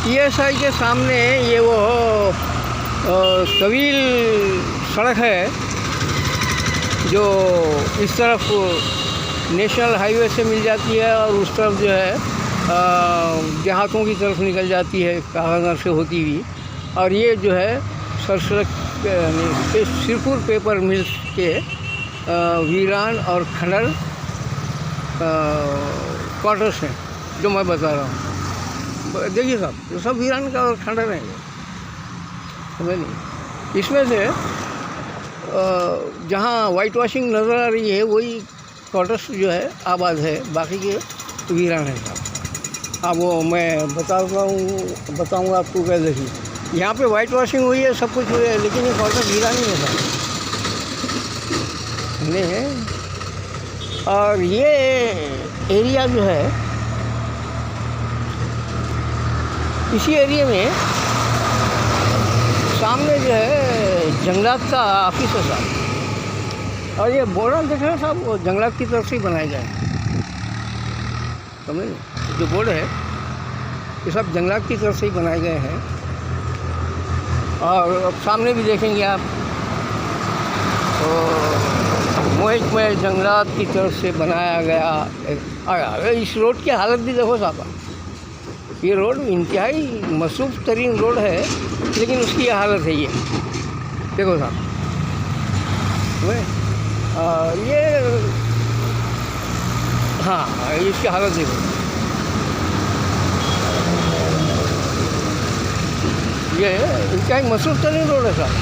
ESI के सामने ये वो तवील सड़क है जो इस तरफ नेशनल हाईवे से मिल जाती है और उस तरफ जो है देहातों की तरफ निकल जाती है कागनगर से होती हुई। और ये जो है सरसड़क सिरपुर पेपर मिल्स के वीरान और खंडर क्वार्टर्स हैं जो मैं बता रहा हूँ। देखिए साहब, ये सब वीरान का और खंडर हैं, समझ नहीं। इसमें से जहाँ वाइट वॉशिंग नज़र आ रही है वही क्वार्टर्स जो है आबाद है, बाकी के वीरान है साहब। अब वो मैं बताऊँगा आपको। क्या देखिए, यहाँ पे वाइट वॉशिंग हुई है, सब कुछ हुई है, लेकिन ये क्वार्टर वीरान ही है साहब, नहीं है। और ये एरिया जो है, इसी एरिया में सामने जो है जंगलात का ऑफिस है साहब। और ये बोर्ड देख रहे हैं साहब, वो जंगलात की तरफ से ही बनाए गए हैं, समझे। जो बोर्ड है ये सब जंगलात की तरफ से ही बनाए गए हैं। और अब सामने भी देखेंगे आप तो मोहित में जंगलात की तरफ से बनाया गया। इस रोड की हालत भी देखो साहब, ये रोड इंतहाई मसरूफ़ तरीन रोड है, लेकिन उसकी ये हालत है। ये देखो साहब, ये हाँ, इसकी हालत देखो। ये इंतहाई मसरूफ़ तरीन रोड है साहब।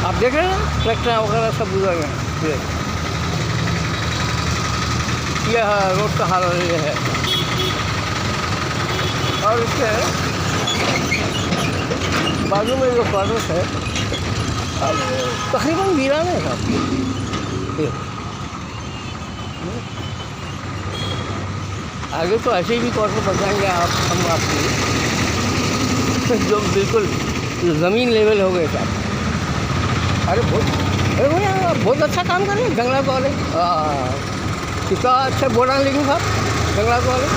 आप देख रहे हैं ना, ट्रैक्टर वगैरह सब गुजर गए हैं। यह रोड का हालत ये है। और इसके बाजू में जो क्वार्टर्स है अब तकरीबन वीरान है साहब। आगे तो ऐसे ही भी क्वार्टर बताएंगे हम आपको जो बिल्कुल ज़मीन लेवल हो गए साहब। अरे भैया बहुत अच्छा काम कर रहे हैं जंगलात वाले। कितना अच्छा बोर्ड लिखे साहब जंगलात वाले,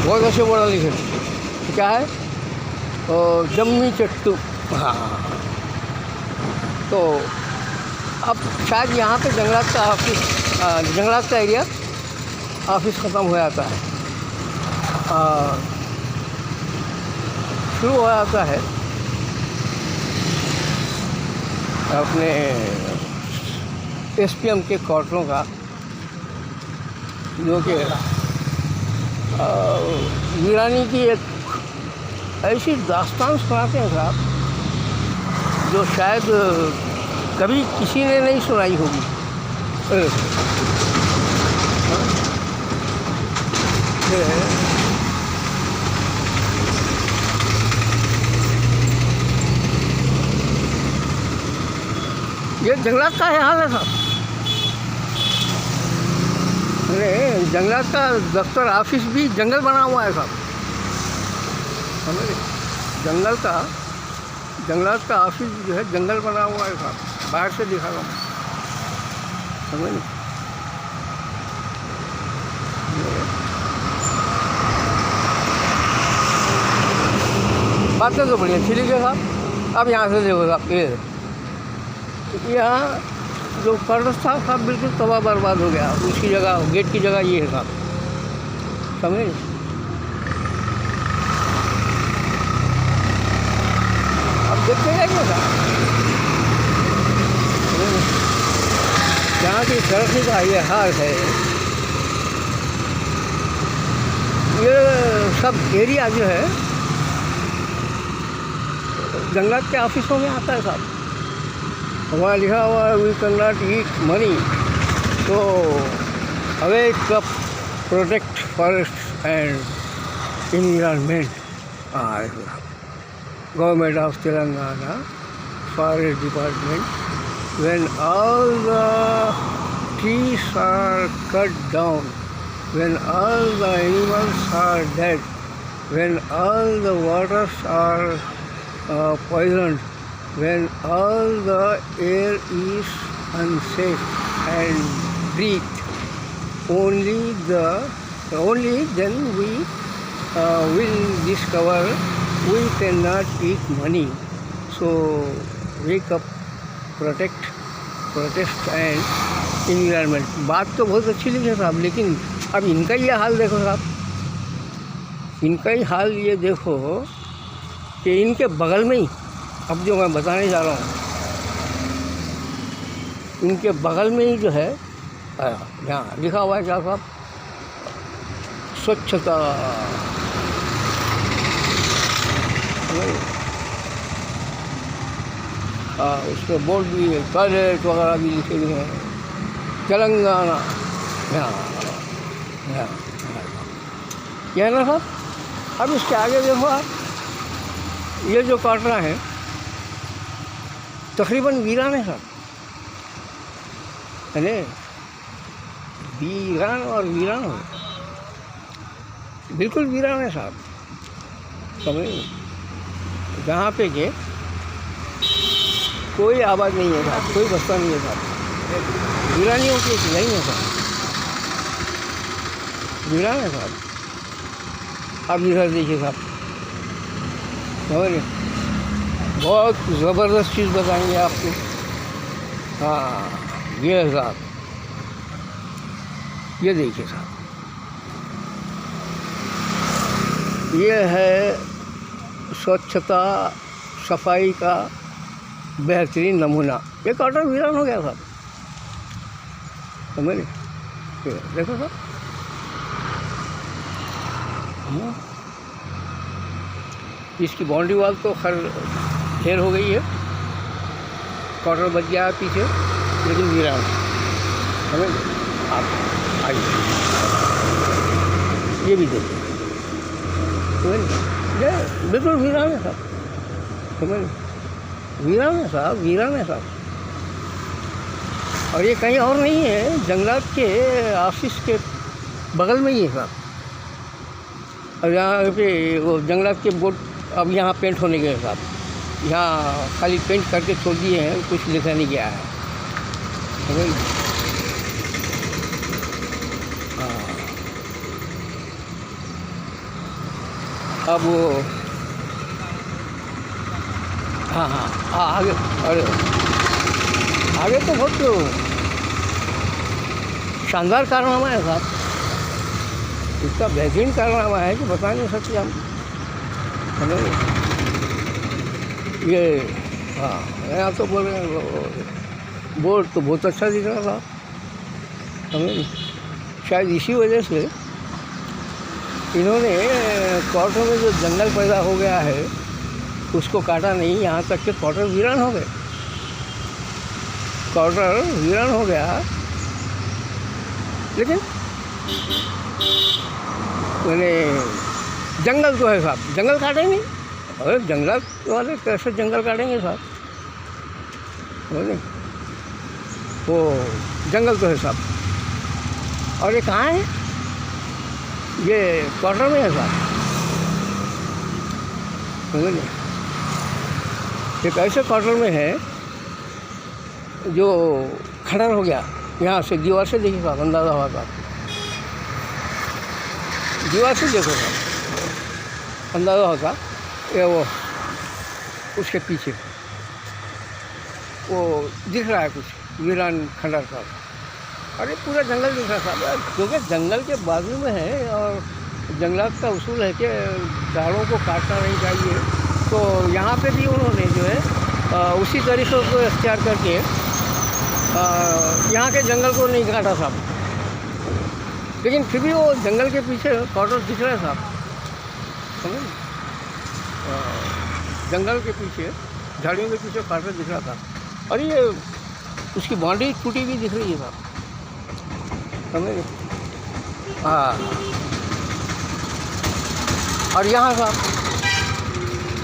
बहुत अच्छे बोर्ड लिखे। क्या है जम्मी चट्टू, हाँ। तो अब शायद यहाँ पे जंगलात का ऑफिस, जंगलात का एरिया ऑफिस ख़त्म हो जाता है, शुरू हो जाता है अपने एसपीएम के क्वार्टरों का, जो कि वीरानी की एक ऐसी दास्तान सुनाते हैं साहब जो शायद कभी किसी ने नहीं सुनाई होगी। ये जंगलात का है हाल है साहब। अरे जंगलात का दफ्तर ऑफिस भी जंगल बना हुआ है साहब, समझे। जंगलात का ऑफिस जो है जंगल बना हुआ है साहब, बाहर से दिखा रहा हूँ, समझे। बातें तो बढ़िया ठीक है साहब। अब यहाँ से देखो साहब, ये यहाँ जो कर्ज था साहब बिल्कुल तबाह बर्बाद हो गया। उसकी जगह, गेट की जगह ये है साहब, समझे। अब देखते हैं क्या साहब, यहाँ की तरक्की का ये हाल है। ये सब एरिया जो है जंगलात के ऑफिसों में आता है साहब। वहाँ लिखा हुआ है we can not eat money, तो awake up, protect forest and environment. Government of Telangana forest department, when all the trees are cut down, when all the animals are dead, when all the waters are poisoned, when all the air is unsafe and breathe, only then we will discover we cannot eat money. So wake up, protest and environment. बात तो बहुत अच्छी लिखी है साहब, लेकिन अब इनका ये हाल देखो साहब, इनका ही हाल ये देखो कि इनके बगल में ही, अब जो मैं बताने जा रहा हूँ, इनके बगल में ही जो है यहाँ लिखा हुआ है क्या साहब, स्वच्छता। उस पर बोर्ड भी है, टॉयलेट वगैरह भी लिखे हुए हैं, तेलंगाना। यहाँ यह ना साहब। अब इसके आगे देखो आप, ये जो क्वार्टर है तकरीबन वीरान है साहब, अरे वीरान और वीरान हो, बिल्कुल वीरान है साहब, समझ जहाँ पे के कोई आबाद नहीं है साहब, कोई बस्ता नहीं है साहब, वीरानियों की नहीं है साहब, वीरान है साहब। अब इधर देखिए साहब, समझ बहुत ज़बरदस्त चीज़ बताएंगे आपको। हाँ ये है साहब, ये देखिए साहब, ये है स्वच्छता सफाई का बेहतरीन नमूना। ये क्वार्टर वीरान हो गया साहब, समझ देखो साहब। इसकी बाउंड्री वाल तो खैर ढेर हो गई है, क्वार्टर बच गया है पीछे, लेकिन वीरान समझ। आप आइए, ये भी देखिए, समझ बिल्कुल वीरान है साहब, समझ वीरान है साहब, वीरान है साहब। और ये कहीं और नहीं है, जंगलात के ऑफिस के बगल में ही है साहब। और यहाँ पे वो जंगलात के बोर्ड अब यहाँ पेंट होने गए साहब, यहाँ खाली पेंट करके छोड़ दिए हैं, कुछ लिखा नहीं गया है, समझ। अब वो हाँ आगे, अरे आगे तो बहुत शानदार कारनामा है साहब, इसका बेहतरीन कारनामा है कि बता नहीं सकते हम, समझ। ये हाँ यहाँ तो बोल रहे हैं, बोर्ड तो बहुत अच्छा दिख रहा था, समझ। शायद इसी वजह से इन्होंने क्वार्टर में जो जंगल पैदा हो गया है उसको काटा नहीं, यहाँ तक के क्वार्टर वीरान हो गए, क्वार्टर वीरान हो गया। लेकिन मैंने जंगल तो है साहब, जंगल काटेंगे, अरे जंगल वाले कैसे जंगल काटेंगे साहब, वो जंगल तो है साहब। और ये कहाँ है, ये क्वार्टर में है साहब, समझ। एक ऐसे क्वार्टर में है जो खंडर हो गया, यहाँ से दीवार से देखिए साहब, अंदाज़ा हुआ साहब, दीवार से देखो साहब, अंदाज़ा होता ये वो उसके पीछे वो दिख रहा है कुछ वीरान खंडर साहब। अरे पूरा जंगल दिख रहा साहब, क्योंकि जंगल के बाजू में है और जंगलात का उसूल है कि झाड़ों को काटना नहीं चाहिए, तो यहाँ पे भी उन्होंने जो है उसी तरीक़े को इख्तियार करके यहाँ के जंगल को नहीं काटा साहब। लेकिन फिर भी वो जंगल के पीछे क्वार्टर दिख रहा है साहब, समझ। जंगल के पीछे झाड़ियों के पीछे क्वार्टर दिख रहा था, और ये उसकी बाउंड्री टूटी भी दिख रही है साहब, समझ। हाँ और यहाँ साहब,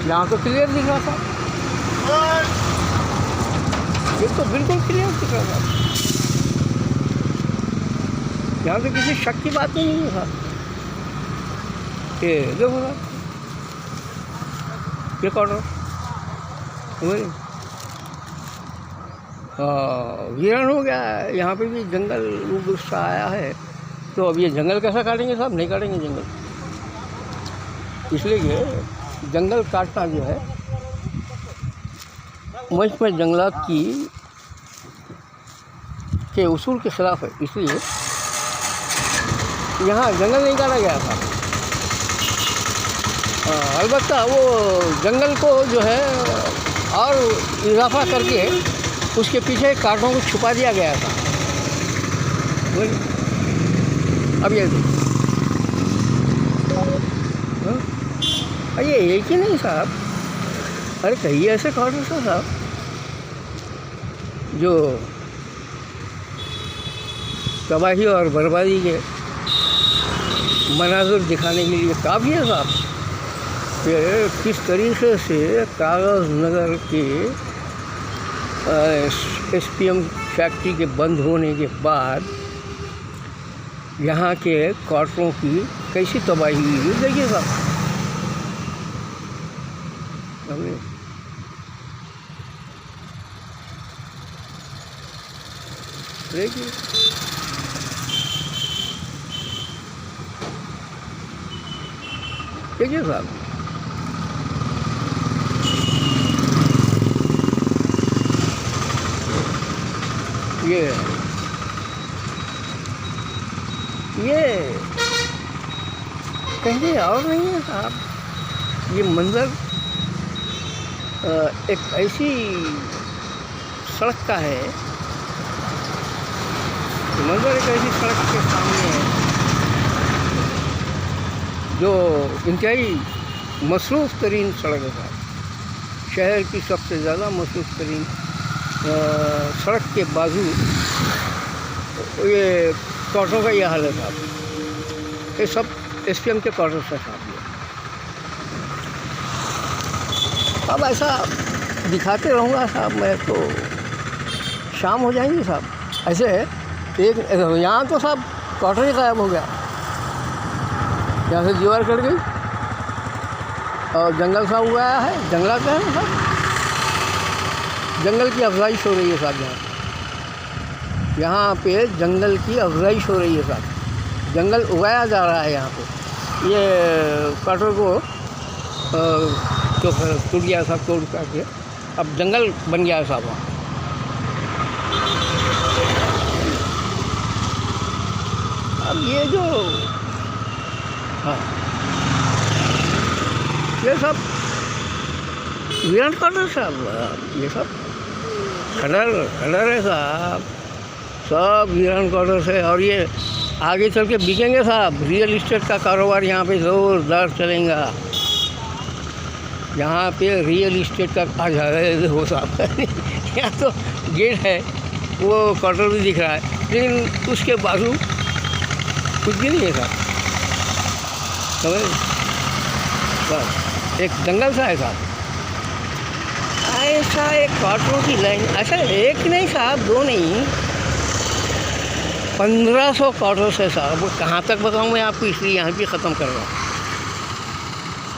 यहाँ तो क्लियर दिख रहा था, ये तो बिल्कुल क्लियर दिख रहा था, यहाँ तो किसी शक की बात ही नहीं है साहब। ये देखो ना, ये क्वार्टर समझ वीरान हो गया है, यहाँ पे भी जंगल गुस्सा आया है, तो अब ये जंगल कैसा काटेंगे साहब, नहीं काटेंगे जंगल, इसलिए जंगल काटना जो है मुझ पर जंगलात के उसूल के खिलाफ है। इसलिए यहाँ जंगल नहीं काटा गया था। अलबत्ता वो जंगल को जो है और इजाफा करके उसके पीछे कांटों को छुपा दिया गया था। अब ये एक ही नहीं साहब, अरे कई ऐसे कांटों से साहब जो तबाही और बर्बादी के मनाज़िर दिखाने के लिए काफ़ी है साहब। कि किस तरीके से कागज़ नगर के SPM फैक्ट्री के बंद होने के बाद यहाँ के क्वार्टरों की कैसी तबाही हुई देखिए साहब। देखिए देखिए साहब, ये कहीं और नहीं है साहब। ये मंजर एक ऐसी सड़क का है, मंजर एक ऐसी सड़क के सामने है जो इंतहाई मसरूफ़ तरीन सड़क है साहब। शहर की सबसे ज़्यादा मसरूफ़ तरीन सड़क के बाजू ये क्वार्टरों का यह हाल है साहब। ये सब SPM के क्वार्टर्स है साहब। अब ऐसा दिखाते रहूँगा साहब मैं तो शाम हो जाएंगी साहब। ऐसे एक यहाँ तो साहब क्वार्टर ही गायब हो गया, यहाँ से दीवार कट गई और जंगल साहब उगाया है। जंगला क्या है साहब, जंगल की अफजाइश हो रही है साहब। यहाँ पे जंगल की अफजाइश हो रही है साहब। जंगल उगाया जा रहा है यहाँ पे। ये क्वार्टर को तो टूट गया साहब, तोड़ करके अब जंगल बन गया है साहब वहाँ। अब ये जो हाँ ये सब वीरान क्वार्टर साहब, ये सब खंडर है साहब, सब वीरान क्वार्टर है। और ये आगे चल के बिकेंगे साहब। रियल इस्टेट का कारोबार यहाँ पे ज़ोरदार चलेगा। यहाँ पे रियल इस्टेट का आ जा रहा है हो साहब। यहाँ तो गेट है, वो क्वार्टर भी दिख रहा है, लेकिन उसके बाजू कुछ भी नहीं है साहब। समझ बस एक जंगल सा है साहब। ऐसा एक क्वार्टरों की लाइन, ऐसा एक नहीं साहब, दो नहीं, 1500 क्वार्टर्स है साहब। वो कहाँ तक बताऊँ मैं आपको, इसलिए यहाँ पे ख़त्म कर रहा हूँ।